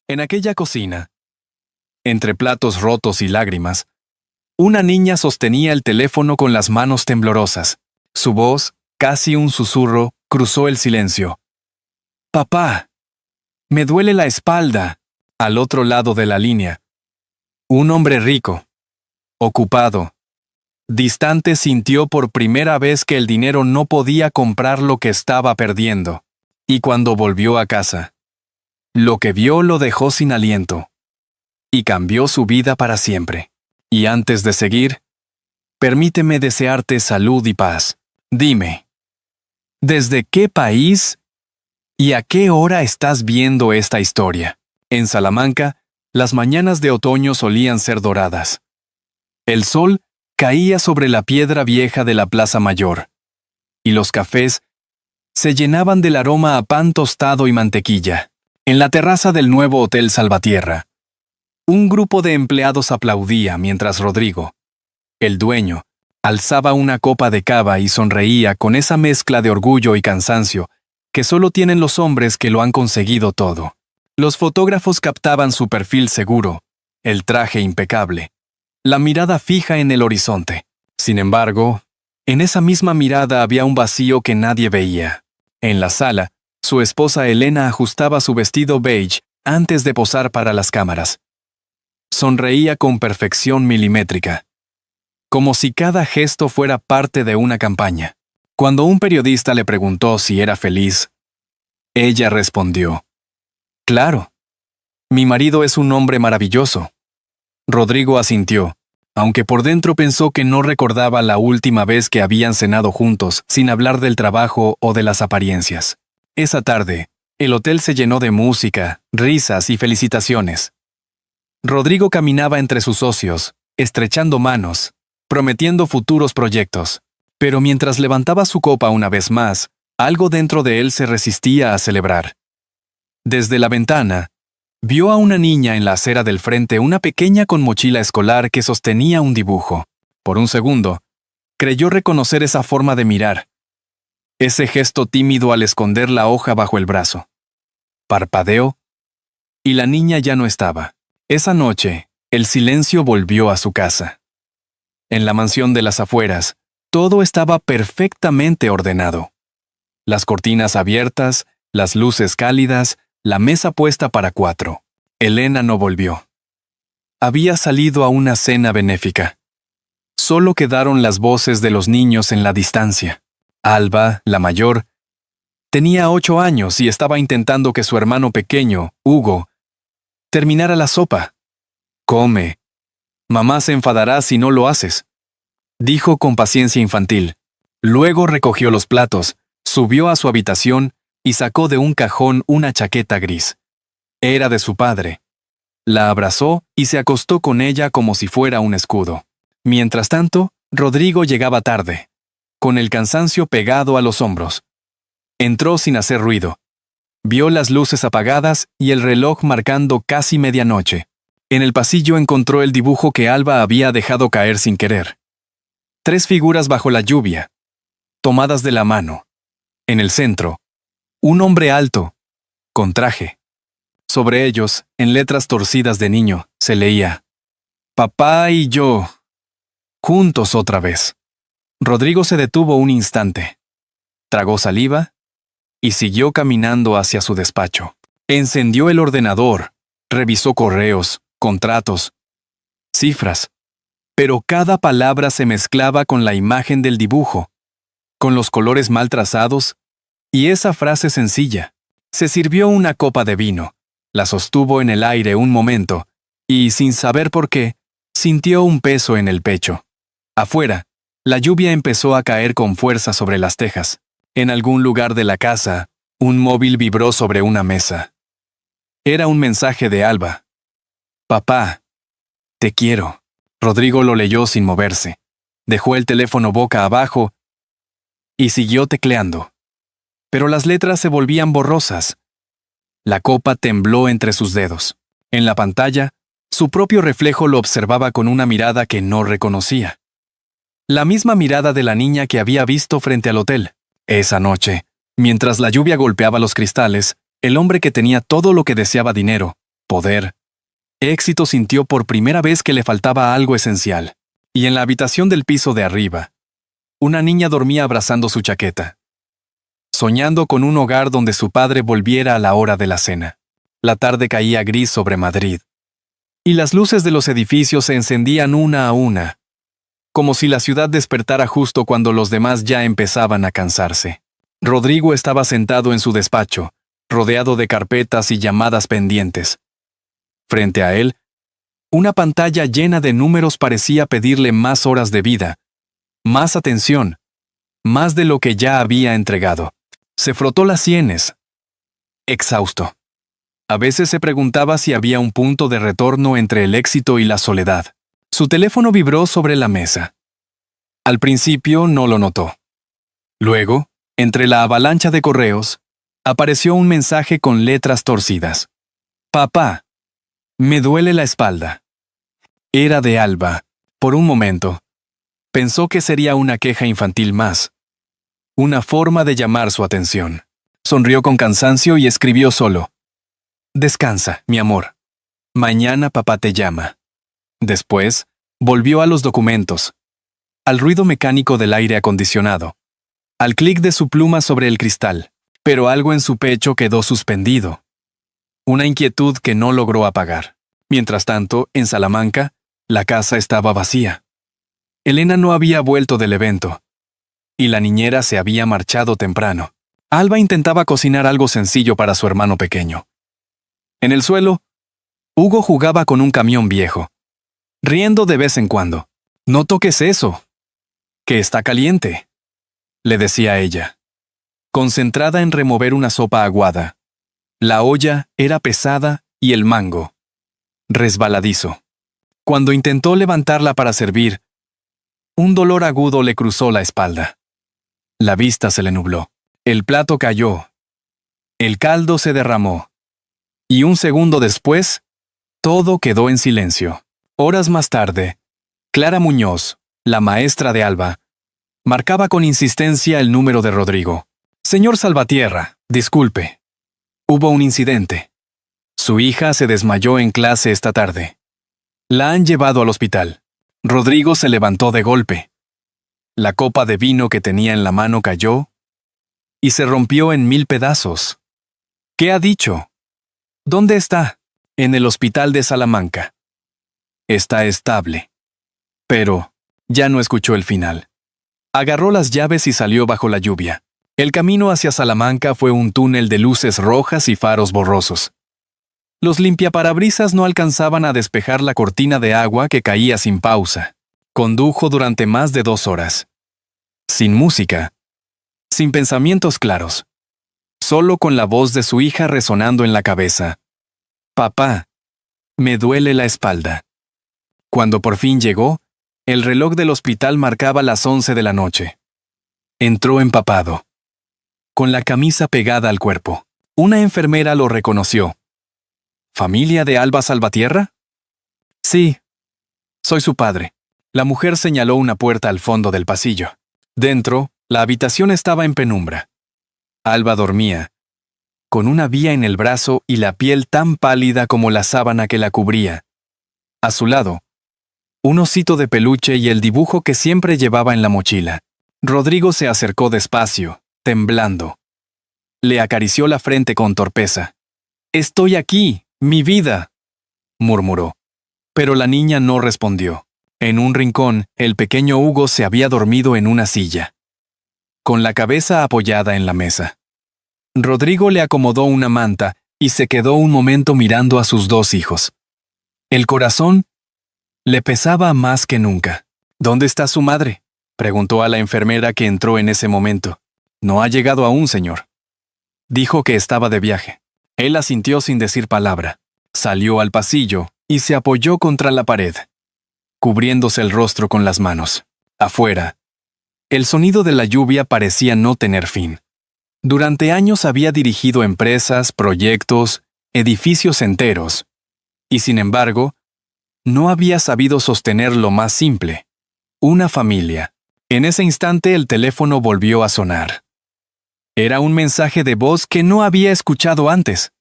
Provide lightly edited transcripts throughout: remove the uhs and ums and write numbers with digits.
En aquella cocina, entre platos rotos y lágrimas, una niña sostenía el teléfono con las manos temblorosas. Su voz, casi un susurro, cruzó el silencio. «Papá, me duele la espalda». Al otro lado de la línea, un hombre rico, ocupado, distante, sintió por primera vez que el dinero no podía comprar lo que estaba perdiendo. Y cuando volvió a casa, lo que vio lo dejó sin aliento y cambió su vida para siempre. Y antes de seguir, permíteme desearte salud y paz. Dime, ¿desde qué país y a qué hora estás viendo esta historia? En Salamanca, las mañanas de otoño solían ser doradas. El sol caía sobre la piedra vieja de la Plaza Mayor, y los cafés se llenaban del aroma a pan tostado y mantequilla. En la terraza del nuevo Hotel Salvatierra, un grupo de empleados aplaudía mientras Rodrigo, el dueño, alzaba una copa de cava y sonreía con esa mezcla de orgullo y cansancio que solo tienen los hombres que lo han conseguido todo. Los fotógrafos captaban su perfil seguro, el traje impecable, la mirada fija en el horizonte. Sin embargo, en esa misma mirada había un vacío que nadie veía. En la sala, su esposa Elena ajustaba su vestido beige antes de posar para las cámaras. Sonreía con perfección milimétrica, como si cada gesto fuera parte de una campaña. Cuando un periodista le preguntó si era feliz, ella respondió: «Claro, mi marido es un hombre maravilloso». Rodrigo asintió, aunque por dentro pensó que no recordaba la última vez que habían cenado juntos sin hablar del trabajo o de las apariencias. Esa tarde, el hotel se llenó de música, risas y felicitaciones. Rodrigo caminaba entre sus socios, estrechando manos, prometiendo futuros proyectos. Pero mientras levantaba su copa una vez más, algo dentro de él se resistía a celebrar. Desde la ventana, vio a una niña en la acera del frente, una pequeña con mochila escolar que sostenía un dibujo. Por un segundo, creyó reconocer esa forma de mirar, ese gesto tímido al esconder la hoja bajo el brazo. Parpadeó, y la niña ya no estaba. Esa noche, el silencio volvió a su casa. En la mansión de las afueras, todo estaba perfectamente ordenado. Las cortinas abiertas, las luces cálidas, la mesa puesta para 4. Elena no volvió. Había salido a una cena benéfica. Solo quedaron las voces de los niños en la distancia. Alba, la mayor, tenía 8 años y estaba intentando que su hermano pequeño, Hugo, terminara la sopa. «Come. Mamá se enfadará si no lo haces», dijo con paciencia infantil. Luego recogió los platos, subió a su habitación y sacó de un cajón una chaqueta gris. Era de su padre. La abrazó y se acostó con ella como si fuera un escudo. Mientras tanto, Rodrigo llegaba tarde, con el cansancio pegado a los hombros. Entró sin hacer ruido. Vio las luces apagadas y el reloj marcando casi medianoche. En el pasillo encontró el dibujo que Alba había dejado caer sin querer. 3 figuras bajo la lluvia, tomadas de la mano. En el centro, un hombre alto, con traje. Sobre ellos, en letras torcidas de niño, se leía: «Papá y yo, juntos otra vez». Rodrigo se detuvo un instante, tragó saliva y siguió caminando hacia su despacho. Encendió el ordenador, revisó correos, contratos, cifras, pero cada palabra se mezclaba con la imagen del dibujo, con los colores mal trazados y esa frase sencilla. Se sirvió una copa de vino, la sostuvo en el aire un momento y, sin saber por qué, sintió un peso en el pecho. Afuera, la lluvia empezó a caer con fuerza sobre las tejas. En algún lugar de la casa, un móvil vibró sobre una mesa. Era un mensaje de Alba. «Papá, te quiero». Rodrigo lo leyó sin moverse. Dejó el teléfono boca abajo y siguió tecleando. Pero las letras se volvían borrosas. La copa tembló entre sus dedos. En la pantalla, su propio reflejo lo observaba con una mirada que no reconocía. La misma mirada de la niña que había visto frente al hotel. Esa noche, mientras la lluvia golpeaba los cristales, el hombre que tenía todo lo que deseaba dinero, poder. Éxito sintió por primera vez que le faltaba algo esencial. Y en la habitación del piso de arriba, una niña dormía abrazando su chaqueta, soñando con un hogar donde su padre volviera a la hora de la cena. La tarde caía gris sobre Madrid, y las luces de los edificios se encendían una a una, como si la ciudad despertara justo cuando los demás ya empezaban a cansarse. Rodrigo estaba sentado en su despacho, rodeado de carpetas y llamadas pendientes. Frente a él, una pantalla llena de números parecía pedirle más horas de vida, más atención, más de lo que ya había entregado. Se frotó las sienes, exhausto. A veces se preguntaba si había un punto de retorno entre el éxito y la soledad. Su teléfono vibró sobre la mesa. Al principio no lo notó. Luego, entre la avalancha de correos, apareció un mensaje con letras torcidas. Papá, me duele la espalda. Era de Alba. Por un momento, pensó que sería una queja infantil más. Una forma de llamar su atención. Sonrió con cansancio y escribió solo. Descansa, mi amor. Mañana papá te llama. Después, volvió a los documentos, al ruido mecánico del aire acondicionado, al clic de su pluma sobre el cristal, pero algo en su pecho quedó suspendido. Una inquietud que no logró apagar. Mientras tanto, en Salamanca, la casa estaba vacía. Elena no había vuelto del evento, y la niñera se había marchado temprano. Alba intentaba cocinar algo sencillo para su hermano pequeño. En el suelo, Hugo jugaba con un camión viejo, riendo de vez en cuando. «No toques eso, que está caliente», le decía ella, concentrada en remover una sopa aguada. La olla era pesada y el mango resbaladizo. Cuando intentó levantarla para servir, un dolor agudo le cruzó la espalda. La vista se le nubló. El plato cayó. El caldo se derramó. Y un segundo después, todo quedó en silencio. Horas más tarde, Clara Muñoz, la maestra de Alba, marcaba con insistencia el número de Rodrigo. «Señor Salvatierra, disculpe. Hubo un incidente. Su hija se desmayó en clase esta tarde. La han llevado al hospital». Rodrigo se levantó de golpe. La copa de vino que tenía en la mano cayó y se rompió en 1000 pedazos. «¿Qué ha dicho? ¿Dónde está?» «En el hospital de Salamanca. Está estable». Pero ya no escuchó el final. Agarró las llaves y salió bajo la lluvia. El camino hacia Salamanca fue un túnel de luces rojas y faros borrosos. Los limpiaparabrisas no alcanzaban a despejar la cortina de agua que caía sin pausa. Condujo durante más de 2 horas. Sin música. Sin pensamientos claros. Solo con la voz de su hija resonando en la cabeza. «Papá, me duele la espalda». Cuando por fin llegó, el reloj del hospital marcaba las 11 de la noche. Entró empapado, con la camisa pegada al cuerpo. Una enfermera lo reconoció. «¿Familia de Alba Salvatierra?» «Sí, soy su padre». La mujer señaló una puerta al fondo del pasillo. Dentro, la habitación estaba en penumbra. Alba dormía, con una vía en el brazo y la piel tan pálida como la sábana que la cubría. A su lado, un osito de peluche y el dibujo que siempre llevaba en la mochila. Rodrigo se acercó despacio, temblando. Le acarició la frente con torpeza. «Estoy aquí, mi vida», murmuró. Pero la niña no respondió. En un rincón, el pequeño Hugo se había dormido en una silla, con la cabeza apoyada en la mesa. Rodrigo le acomodó una manta y se quedó un momento mirando a sus 2 hijos. El corazón le pesaba más que nunca. «¿Dónde está su madre?», preguntó a la enfermera que entró en ese momento. «No ha llegado aún, señor». Dijo que estaba de viaje. Él asintió sin decir palabra. Salió al pasillo y se apoyó contra la pared, cubriéndose el rostro con las manos. Afuera, el sonido de la lluvia parecía no tener fin. Durante años había dirigido empresas, proyectos, edificios enteros, y sin embargo, no había sabido sostener lo más simple: una familia. En ese instante el teléfono volvió a sonar. Era un mensaje de voz que no había escuchado antes.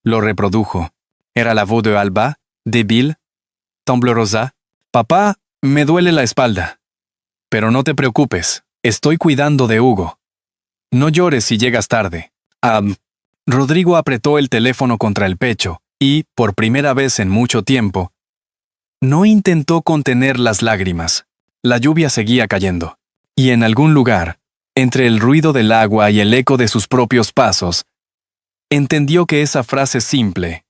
Lo reprodujo. Era la voz de Alba, débil, temblorosa. Papá, me duele la espalda. Pero no te preocupes, estoy cuidando de Hugo. No llores si llegas tarde. Rodrigo apretó el teléfono contra el pecho y, por primera vez en mucho tiempo, no intentó contener las lágrimas. La lluvia seguía cayendo. Y en algún lugar, entre el ruido del agua y el eco de sus propios pasos, entendió que esa frase simple,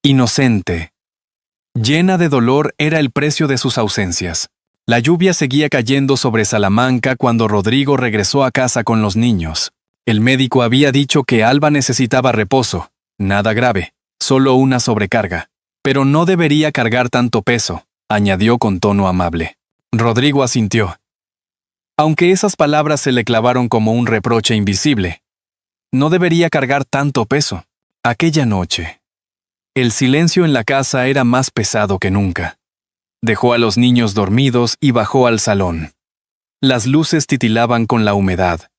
inocente, llena de dolor era el precio de sus ausencias. La lluvia seguía cayendo sobre Salamanca cuando Rodrigo regresó a casa con los niños. El médico había dicho que Alba necesitaba reposo, nada grave, solo una sobrecarga. Pero no debería cargar tanto peso, añadió con tono amable. Rodrigo asintió. Aunque esas palabras se le clavaron como un reproche invisible, no debería cargar tanto peso. Aquella noche, el silencio en la casa era más pesado que nunca. Dejó a los niños dormidos y bajó al salón. Las luces titilaban con la humedad,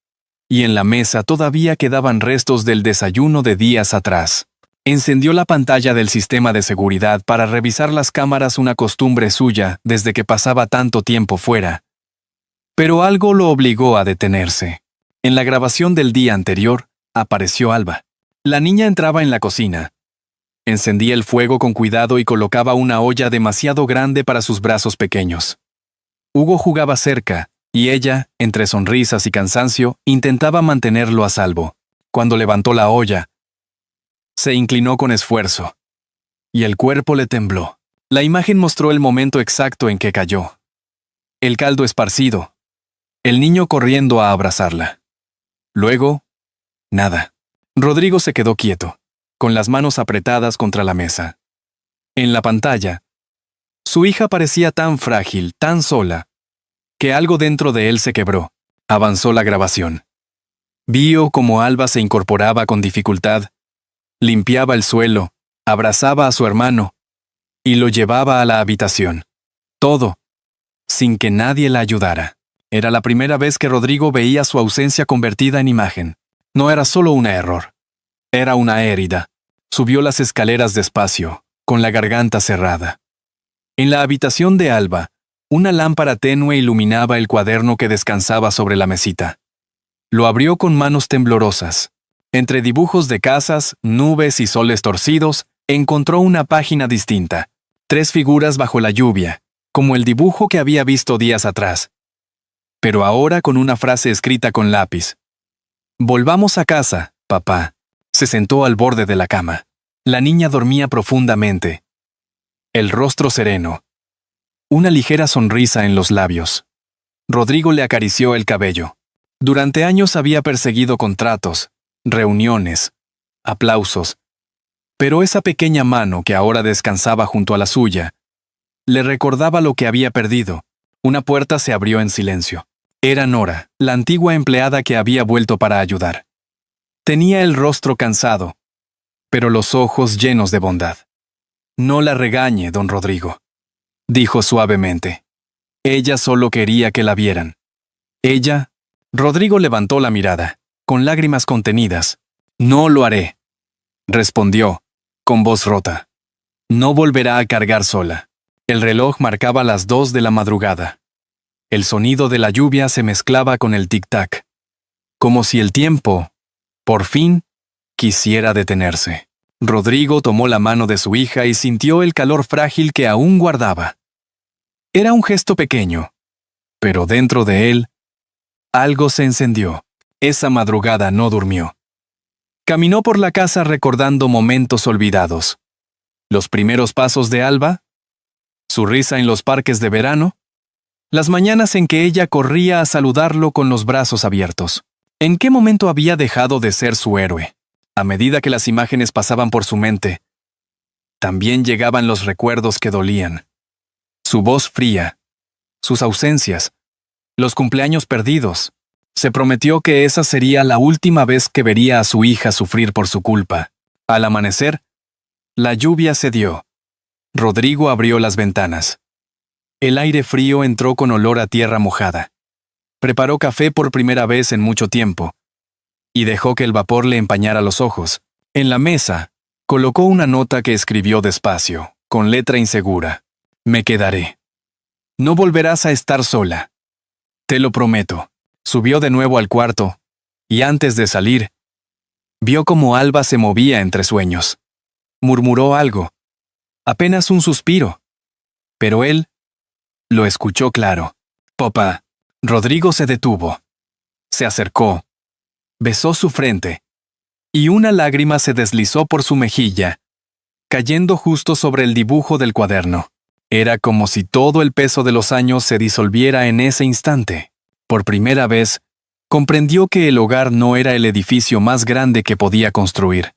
y en la mesa todavía quedaban restos del desayuno de días atrás. Encendió la pantalla del sistema de seguridad para revisar las cámaras, una costumbre suya desde que pasaba tanto tiempo fuera. Pero algo lo obligó a detenerse. En la grabación del día anterior, apareció Alba. La niña entraba en la cocina. Encendía el fuego con cuidado y colocaba una olla demasiado grande para sus brazos pequeños. Hugo jugaba cerca, y ella, entre sonrisas y cansancio, intentaba mantenerlo a salvo. Cuando levantó la olla, se inclinó con esfuerzo, y el cuerpo le tembló. La imagen mostró el momento exacto en que cayó. El caldo esparcido, el niño corriendo a abrazarla. Luego, nada. Rodrigo se quedó quieto, con las manos apretadas contra la mesa. En la pantalla, su hija parecía tan frágil, tan sola, que algo dentro de él se quebró. Avanzó la grabación. Vio cómo Alba se incorporaba con dificultad, limpiaba el suelo, abrazaba a su hermano y lo llevaba a la habitación. Todo, sin que nadie la ayudara. Era la primera vez que Rodrigo veía su ausencia convertida en imagen. No era solo un error. Era una herida. Subió las escaleras despacio, con la garganta cerrada. En la habitación de Alba, una lámpara tenue iluminaba el cuaderno que descansaba sobre la mesita. Lo abrió con manos temblorosas. Entre dibujos de casas, nubes y soles torcidos, encontró una página distinta. 3 figuras bajo la lluvia, como el dibujo que había visto días atrás. Pero ahora con una frase escrita con lápiz. «Volvamos a casa, papá». Se sentó al borde de la cama. La niña dormía profundamente. El rostro sereno. Una ligera sonrisa en los labios. Rodrigo le acarició el cabello. Durante años había perseguido contratos, reuniones, aplausos. Pero esa pequeña mano que ahora descansaba junto a la suya, le recordaba lo que había perdido. Una puerta se abrió en silencio. Era Nora, la antigua empleada que había vuelto para ayudar. Tenía el rostro cansado, pero los ojos llenos de bondad. «No la regañe, don Rodrigo», dijo suavemente. Ella solo quería que la vieran. Ella. Rodrigo levantó la mirada, con lágrimas contenidas. «No lo haré», respondió, con voz rota. «No volverá a cargar sola». El reloj marcaba las 2 de la madrugada. El sonido de la lluvia se mezclaba con el tic-tac, como si el tiempo, por fin, quisiera detenerse. Rodrigo tomó la mano de su hija y sintió el calor frágil que aún guardaba. Era un gesto pequeño, pero dentro de él, algo se encendió. Esa madrugada no durmió. Caminó por la casa recordando momentos olvidados. Los primeros pasos de Alba, su risa en los parques de verano, las mañanas en que ella corría a saludarlo con los brazos abiertos. ¿En qué momento había dejado de ser su héroe? A medida que las imágenes pasaban por su mente, también llegaban los recuerdos que dolían. Su voz fría, sus ausencias, los cumpleaños perdidos. Se prometió que esa sería la última vez que vería a su hija sufrir por su culpa. Al amanecer, la lluvia cedió. Rodrigo abrió las ventanas. El aire frío entró con olor a tierra mojada. Preparó café por primera vez en mucho tiempo, y dejó que el vapor le empañara los ojos. En la mesa, Colocó una nota que escribió despacio, con letra insegura. Me quedaré. No volverás a estar sola. Te lo prometo. Subió de nuevo al cuarto, y antes de salir, vio cómo Alba se movía entre sueños. Murmuró algo, apenas un suspiro, pero él lo escuchó claro. Papá. Rodrigo se detuvo. Se acercó, besó su frente, y una lágrima se deslizó por su mejilla, cayendo justo sobre el dibujo del cuaderno. Era como si todo el peso de los años se disolviera en ese instante. Por primera vez, comprendió que el hogar no era el edificio más grande que podía construir,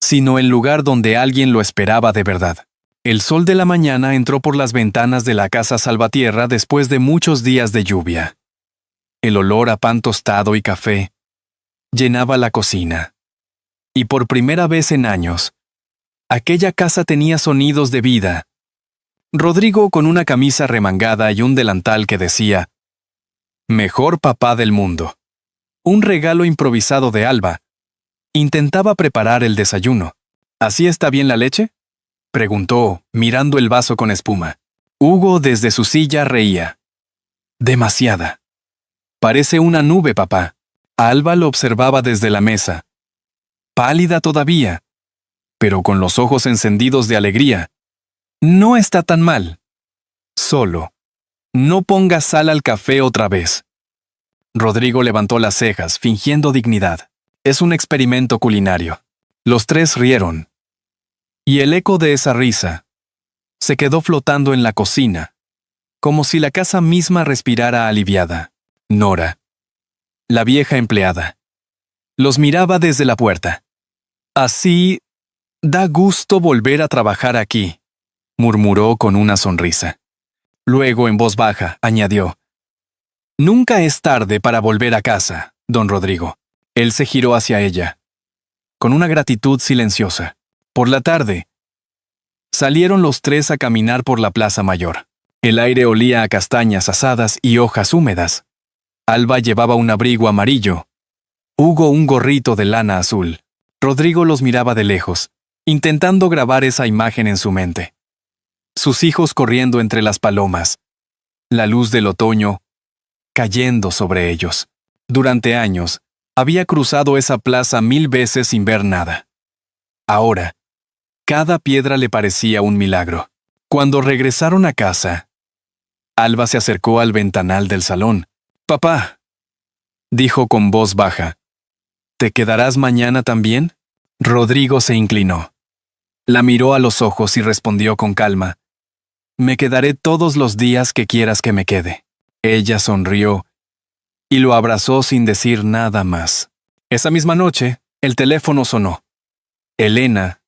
sino el lugar donde alguien lo esperaba de verdad. El sol de la mañana entró por las ventanas de la casa Salvatierra después de muchos días de lluvia. El olor a pan tostado y café llenaba la cocina. Y por primera vez en años, aquella casa tenía sonidos de vida. Rodrigo, con una camisa remangada y un delantal que decía, «Mejor papá del mundo», un regalo improvisado de Alba, intentaba preparar el desayuno. ¿Así está bien la leche?, preguntó, mirando el vaso con espuma. Hugo desde su silla reía. «Demasiada. Parece una nube, papá». Alba lo observaba desde la mesa, pálida todavía, pero con los ojos encendidos de alegría. «No está tan mal. Solo, no pongas sal al café otra vez». Rodrigo levantó las cejas, fingiendo dignidad. «Es un experimento culinario». Los tres rieron. Y el eco de esa risa se quedó flotando en la cocina, como si la casa misma respirara aliviada. Nora, la vieja empleada, los miraba desde la puerta. «Así, da gusto volver a trabajar aquí», murmuró con una sonrisa. Luego, en voz baja, añadió, «Nunca es tarde para volver a casa, don Rodrigo». Él se giró hacia ella, con una gratitud silenciosa. Por la tarde, salieron los tres a caminar por la Plaza Mayor. El aire olía a castañas asadas y hojas húmedas. Alba llevaba un abrigo amarillo, Hugo un gorrito de lana azul. Rodrigo los miraba de lejos, intentando grabar esa imagen en su mente. Sus hijos corriendo entre las palomas, la luz del otoño cayendo sobre ellos. Durante años, había cruzado esa plaza 1000 veces sin ver nada. Ahora, cada piedra le parecía un milagro. Cuando regresaron a casa, Alba se acercó al ventanal del salón. «Papá», dijo con voz baja, «¿te quedarás mañana también?» Rodrigo se inclinó. La miró a los ojos y respondió con calma, «Me quedaré todos los días que quieras que me quede». Ella sonrió y lo abrazó sin decir nada más. Esa misma noche, el teléfono sonó. Elena,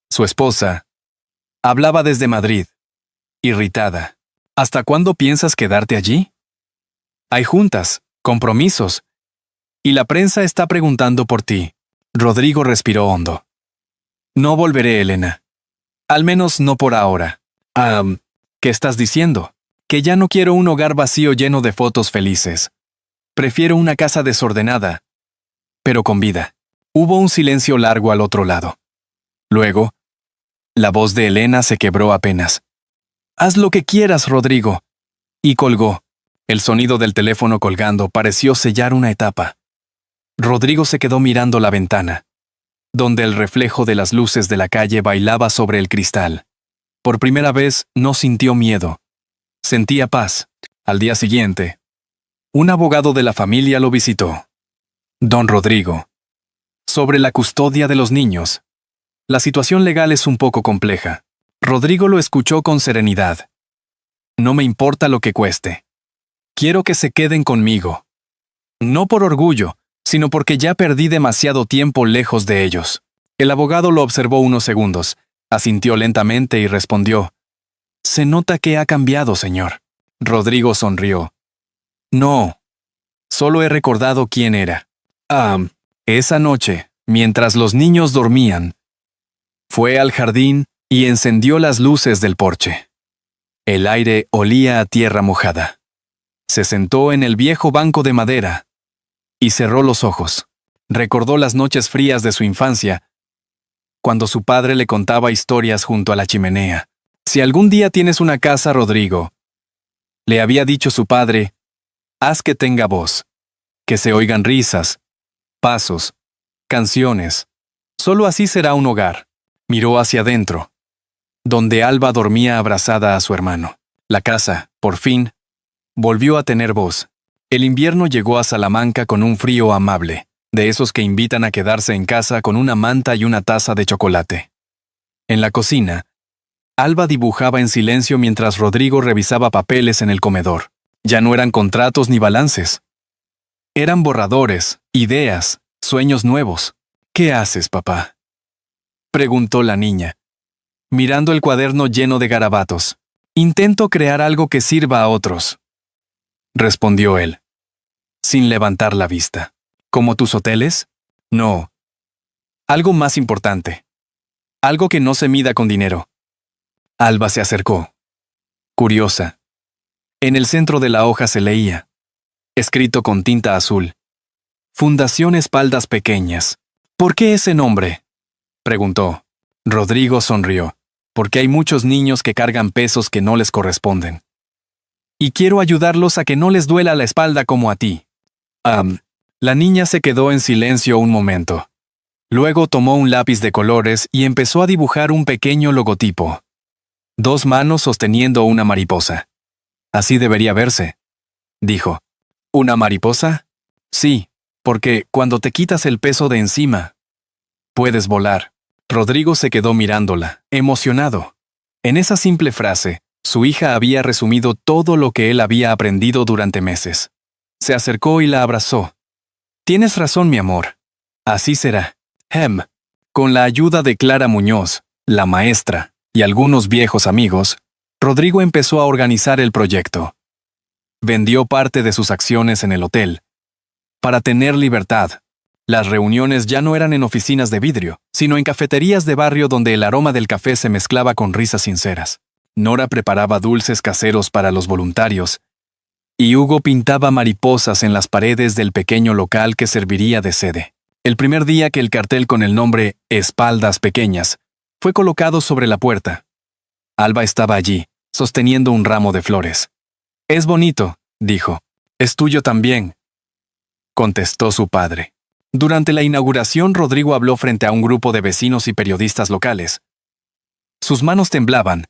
su esposa, hablaba desde Madrid, irritada. «¿Hasta cuándo piensas quedarte allí? Hay juntas, compromisos, y la prensa está preguntando por ti». Rodrigo respiró hondo. «No volveré, Elena. Al menos no por ahora». ¿Qué estás diciendo? Que ya no quiero un hogar vacío lleno de fotos felices. Prefiero una casa desordenada, pero con vida». Hubo un silencio largo al otro lado. Luego, la voz de Elena se quebró apenas. «Haz lo que quieras, Rodrigo». Y colgó. El sonido del teléfono colgando pareció sellar una etapa. Rodrigo se quedó mirando la ventana, donde el reflejo de las luces de la calle bailaba sobre el cristal. Por primera vez no sintió miedo. Sentía paz. Al día siguiente, un abogado de la familia lo visitó. «Don Rodrigo, sobre la custodia de los niños. La situación legal es un poco compleja». Rodrigo lo escuchó con serenidad. «No me importa lo que cueste. Quiero que se queden conmigo. No por orgullo, sino porque ya perdí demasiado tiempo lejos de ellos». El abogado lo observó unos segundos, asintió lentamente y respondió, «Se nota que ha cambiado, señor». Rodrigo sonrió. «No, solo he recordado quién era». Esa noche, mientras los niños dormían, fue al jardín y encendió las luces del porche. El aire olía a tierra mojada. Se sentó en el viejo banco de madera y cerró los ojos. Recordó las noches frías de su infancia, cuando su padre le contaba historias junto a la chimenea. Si algún día tienes una casa, Rodrigo, le había dicho su padre, haz que tenga voz, que se oigan risas, pasos, canciones. Solo así será un hogar. Miró hacia adentro, donde Alba dormía abrazada a su hermano. La casa, por fin, volvió a tener voz. El invierno llegó a Salamanca con un frío amable, de esos que invitan a quedarse en casa con una manta y una taza de chocolate. En la cocina, Alba dibujaba en silencio mientras Rodrigo revisaba papeles en el comedor. Ya no eran contratos ni balances. Eran borradores, ideas, sueños nuevos. ¿Qué haces, papá?, preguntó la niña, mirando el cuaderno lleno de garabatos. Intento crear algo que sirva a otros, respondió él, sin levantar la vista. ¿Como tus hoteles? No. Algo más importante. Algo que no se mida con dinero. Alba se acercó, curiosa. En el centro de la hoja se leía, escrito con tinta azul, Fundación Espaldas Pequeñas. ¿Por qué ese nombre?, preguntó. Rodrigo sonrió. Porque hay muchos niños que cargan pesos que no les corresponden. Y quiero ayudarlos a que no les duela la espalda como a ti. La niña se quedó en silencio un momento. Luego tomó un lápiz de colores y empezó a dibujar un pequeño logotipo. 2 manos sosteniendo una mariposa. Así debería verse, dijo. ¿Una mariposa? Sí, porque cuando te quitas el peso de encima, puedes volar. Rodrigo se quedó mirándola, emocionado. En esa simple frase, su hija había resumido todo lo que él había aprendido durante meses. Se acercó y la abrazó. Tienes razón, mi amor. Así será. Con la ayuda de Clara Muñoz, la maestra, y algunos viejos amigos, Rodrigo empezó a organizar el proyecto. Vendió parte de sus acciones en el hotel. Para tener libertad, las reuniones ya no eran en oficinas de vidrio, sino en cafeterías de barrio donde el aroma del café se mezclaba con risas sinceras. Nora preparaba dulces caseros para los voluntarios, y Hugo pintaba mariposas en las paredes del pequeño local que serviría de sede. El primer día que el cartel con el nombre Espaldas Pequeñas fue colocado sobre la puerta, Alba estaba allí, sosteniendo un ramo de flores. Es bonito, dijo. Es tuyo también, contestó su padre. Durante la inauguración, Rodrigo habló frente a un grupo de vecinos y periodistas locales. Sus manos temblaban,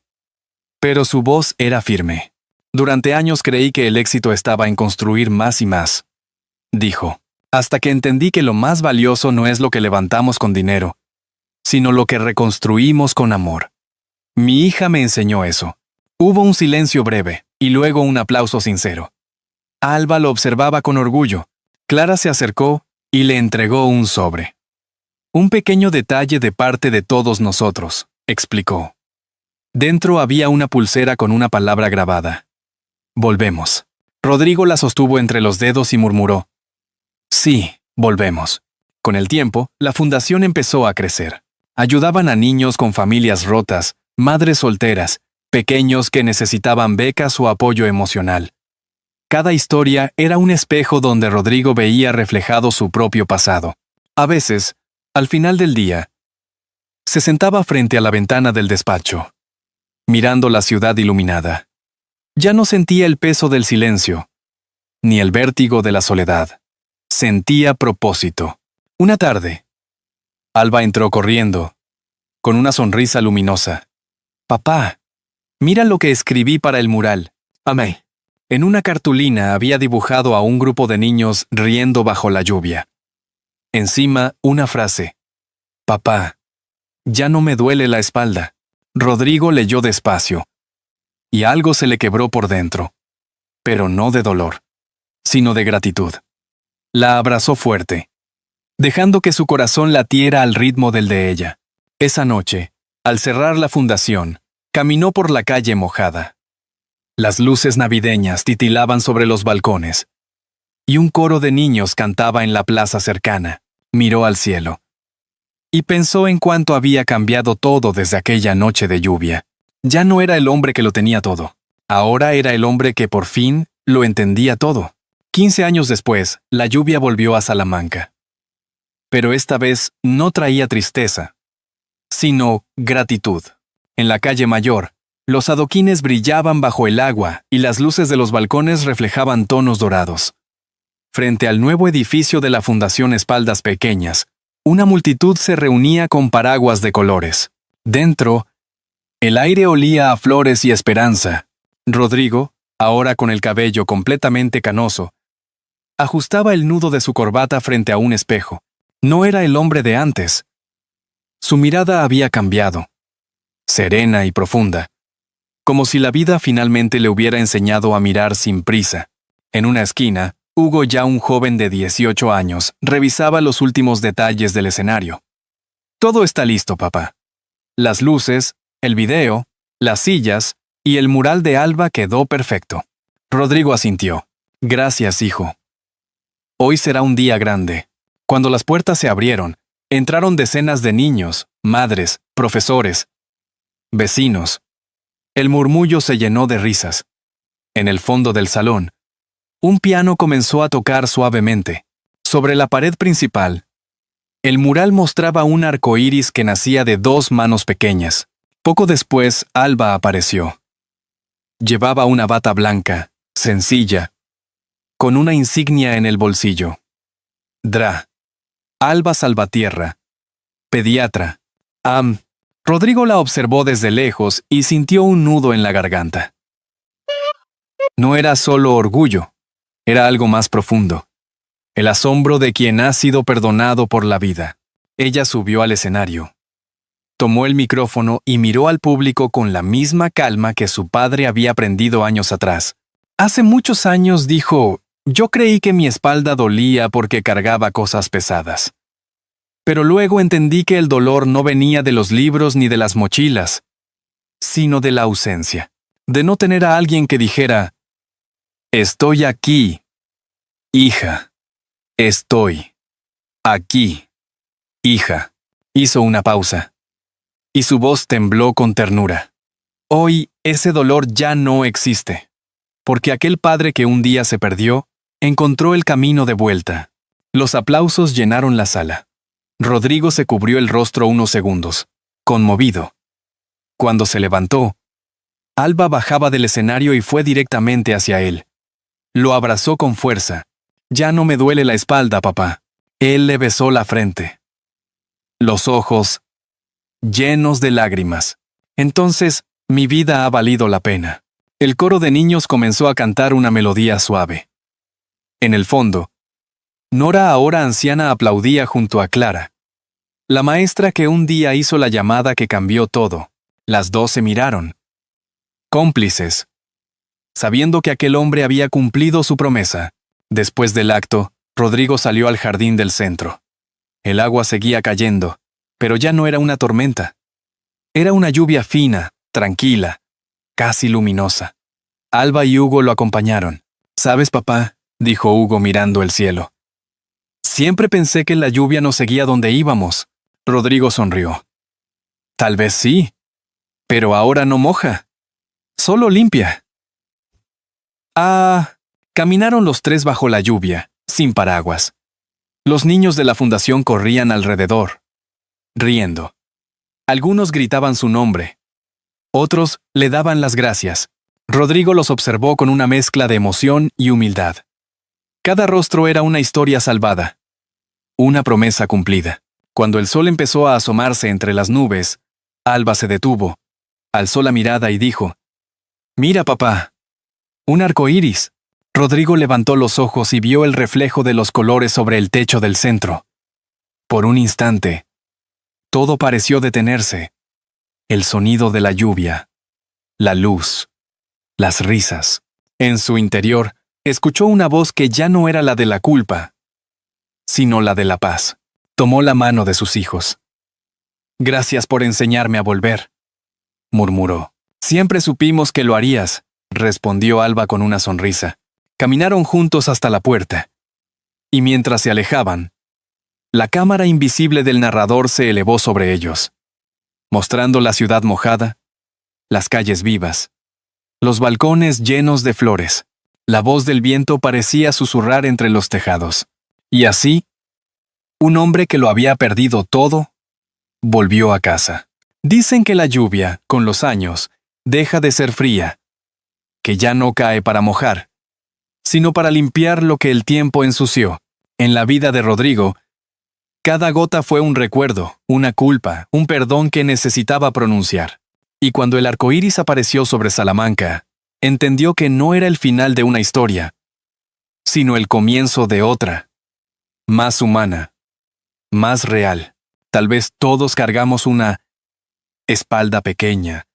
pero su voz era firme. Durante años creí que el éxito estaba en construir más y más, dijo, hasta que entendí que lo más valioso no es lo que levantamos con dinero, sino lo que reconstruimos con amor. Mi hija me enseñó eso. Hubo un silencio breve, y luego un aplauso sincero. Alba lo observaba con orgullo. Clara se acercó y le entregó un sobre. Un pequeño detalle de parte de todos nosotros, explicó. Dentro había una pulsera con una palabra grabada. Volvemos. Rodrigo la sostuvo entre los dedos y murmuró. Sí, volvemos. Con el tiempo, la fundación empezó a crecer. Ayudaban a niños con familias rotas, madres solteras, pequeños que necesitaban becas o apoyo emocional. Cada historia era un espejo donde Rodrigo veía reflejado su propio pasado. A veces, al final del día, se sentaba frente a la ventana del despacho, mirando la ciudad iluminada. Ya no sentía el peso del silencio, ni el vértigo de la soledad. Sentía propósito. Una tarde, Alba entró corriendo, con una sonrisa luminosa. Papá, mira lo que escribí para el mural. Amé. En una cartulina había dibujado a un grupo de niños riendo bajo la lluvia. Encima, una frase. Papá, ya no me duele la espalda. Rodrigo leyó despacio, y algo se le quebró por dentro. Pero no de dolor, sino de gratitud. La abrazó fuerte, dejando que su corazón latiera al ritmo del de ella. Esa noche, al cerrar la fundación, caminó por la calle mojada. Las luces navideñas titilaban sobre los balcones, y un coro de niños cantaba en la plaza cercana. Miró al cielo, y pensó en cuánto había cambiado todo desde aquella noche de lluvia. Ya no era el hombre que lo tenía todo. Ahora era el hombre que por fin lo entendía todo. 15 años después, la lluvia volvió a Salamanca. Pero esta vez no traía tristeza, sino gratitud. En la calle mayor, los adoquines brillaban bajo el agua y las luces de los balcones reflejaban tonos dorados. Frente al nuevo edificio de la Fundación Espaldas Pequeñas, una multitud se reunía con paraguas de colores. Dentro, el aire olía a flores y esperanza. Rodrigo, ahora con el cabello completamente canoso, ajustaba el nudo de su corbata frente a un espejo. No era el hombre de antes. Su mirada había cambiado, serena y profunda, como si la vida finalmente le hubiera enseñado a mirar sin prisa. En una esquina, Hugo, ya un joven de 18 años, revisaba los últimos detalles del escenario. Todo está listo, papá. Las luces, el video, las sillas y el mural de Alba quedó perfecto. Rodrigo asintió. Gracias, hijo. Hoy será un día grande. Cuando las puertas se abrieron, entraron decenas de niños, madres, profesores, vecinos. El murmullo se llenó de risas. En el fondo del salón, un piano comenzó a tocar suavemente. Sobre la pared principal, el mural mostraba un arco iris que nacía de 2 manos pequeñas. Poco después, Alba apareció. Llevaba una bata blanca, sencilla, con una insignia en el bolsillo. DRA. Alba Salvatierra. Pediatra. Rodrigo la observó desde lejos y sintió un nudo en la garganta. No era solo orgullo. Era algo más profundo. El asombro de quien ha sido perdonado por la vida. Ella subió al escenario. Tomó el micrófono y miró al público con la misma calma que su padre había aprendido años atrás. Hace muchos años dijo, yo creí que mi espalda dolía porque cargaba cosas pesadas. Pero luego entendí que el dolor no venía de los libros ni de las mochilas, sino de la ausencia. De no tener a alguien que dijera, estoy aquí, hija. Estoy aquí, hija. Hizo una pausa, y su voz tembló con ternura. Hoy ese dolor ya no existe, porque aquel padre que un día se perdió, encontró el camino de vuelta. Los aplausos llenaron la sala. Rodrigo se cubrió el rostro unos segundos, conmovido. Cuando se levantó, Alba bajaba del escenario y fue directamente hacia él. Lo abrazó con fuerza. Ya no me duele la espalda, papá. Él le besó la frente. Los ojos llenos de lágrimas. Entonces, mi vida ha valido la pena. El coro de niños comenzó a cantar una melodía suave. En el fondo, Nora, ahora anciana, aplaudía junto a Clara, la maestra que un día hizo la llamada que cambió todo. Las dos se miraron, cómplices, sabiendo que aquel hombre había cumplido su promesa. Después del acto, Rodrigo salió al jardín del centro. El agua seguía cayendo, pero ya no era una tormenta. Era una lluvia fina, tranquila, casi luminosa. Alba y Hugo lo acompañaron. ¿Sabes, papá?, dijo Hugo mirando el cielo. Siempre pensé que la lluvia nos seguía donde íbamos. Rodrigo sonrió. Tal vez sí, pero ahora no moja. Solo limpia. Caminaron los tres bajo la lluvia, sin paraguas. Los niños de la fundación corrían alrededor, riendo. Algunos gritaban su nombre. Otros le daban las gracias. Rodrigo los observó con una mezcla de emoción y humildad. Cada rostro era una historia salvada. Una promesa cumplida. Cuando el sol empezó a asomarse entre las nubes, Alba se detuvo, alzó la mirada y dijo, «Mira, papá, un arco iris». Rodrigo levantó los ojos y vio el reflejo de los colores sobre el techo del centro. Por un instante, todo pareció detenerse. El sonido de la lluvia, la luz, las risas. En su interior, escuchó una voz que ya no era la de la culpa, sino la de la paz. Tomó la mano de sus hijos. «Gracias por enseñarme a volver», murmuró. «Siempre supimos que lo harías», respondió Alba con una sonrisa. Caminaron juntos hasta la puerta. Y mientras se alejaban, la cámara invisible del narrador se elevó sobre ellos, mostrando la ciudad mojada, las calles vivas, los balcones llenos de flores. La voz del viento parecía susurrar entre los tejados. Y así, un hombre que lo había perdido todo, volvió a casa. Dicen que la lluvia, con los años, deja de ser fría, que ya no cae para mojar, sino para limpiar lo que el tiempo ensució. En la vida de Rodrigo, cada gota fue un recuerdo, una culpa, un perdón que necesitaba pronunciar. Y cuando el arco iris apareció sobre Salamanca, entendió que no era el final de una historia, sino el comienzo de otra, más humana, más real. Tal vez todos cargamos una espalda pequeña.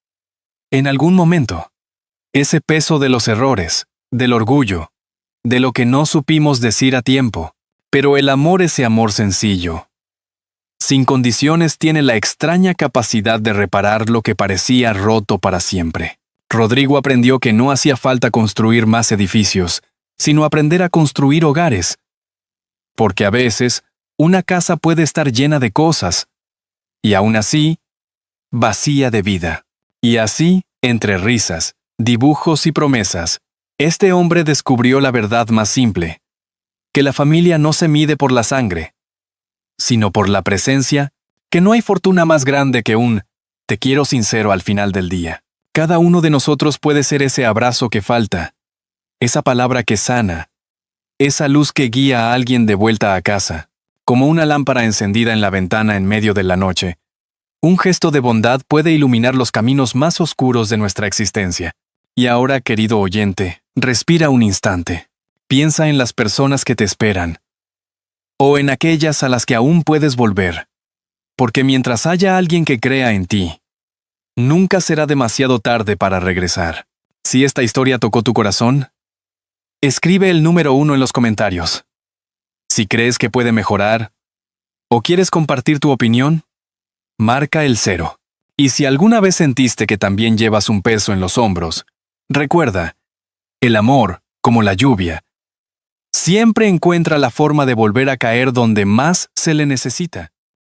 En algún momento, ese peso de los errores, del orgullo, de lo que no supimos decir a tiempo. Pero el amor, ese amor sencillo, sin condiciones, tiene la extraña capacidad de reparar lo que parecía roto para siempre. Rodrigo aprendió que no hacía falta construir más edificios, sino aprender a construir hogares. Porque a veces, una casa puede estar llena de cosas, y aún así, vacía de vida. Y así, entre risas, dibujos y promesas, este hombre descubrió la verdad más simple: que la familia no se mide por la sangre, sino por la presencia, que no hay fortuna más grande que un "te quiero" sincero al final del día. Cada uno de nosotros puede ser ese abrazo que falta, esa palabra que sana, esa luz que guía a alguien de vuelta a casa, como una lámpara encendida en la ventana en medio de la noche. Un gesto de bondad puede iluminar los caminos más oscuros de nuestra existencia. Y ahora, querido oyente, respira un instante. Piensa en las personas que te esperan, o en aquellas a las que aún puedes volver. Porque mientras haya alguien que crea en ti, nunca será demasiado tarde para regresar. Si esta historia tocó tu corazón, escribe el número 1 en los comentarios. Si crees que puede mejorar, o quieres compartir tu opinión, marca el 0. Y si alguna vez sentiste que también llevas un peso en los hombros, recuerda, el amor, como la lluvia, siempre encuentra la forma de volver a caer donde más se le necesita.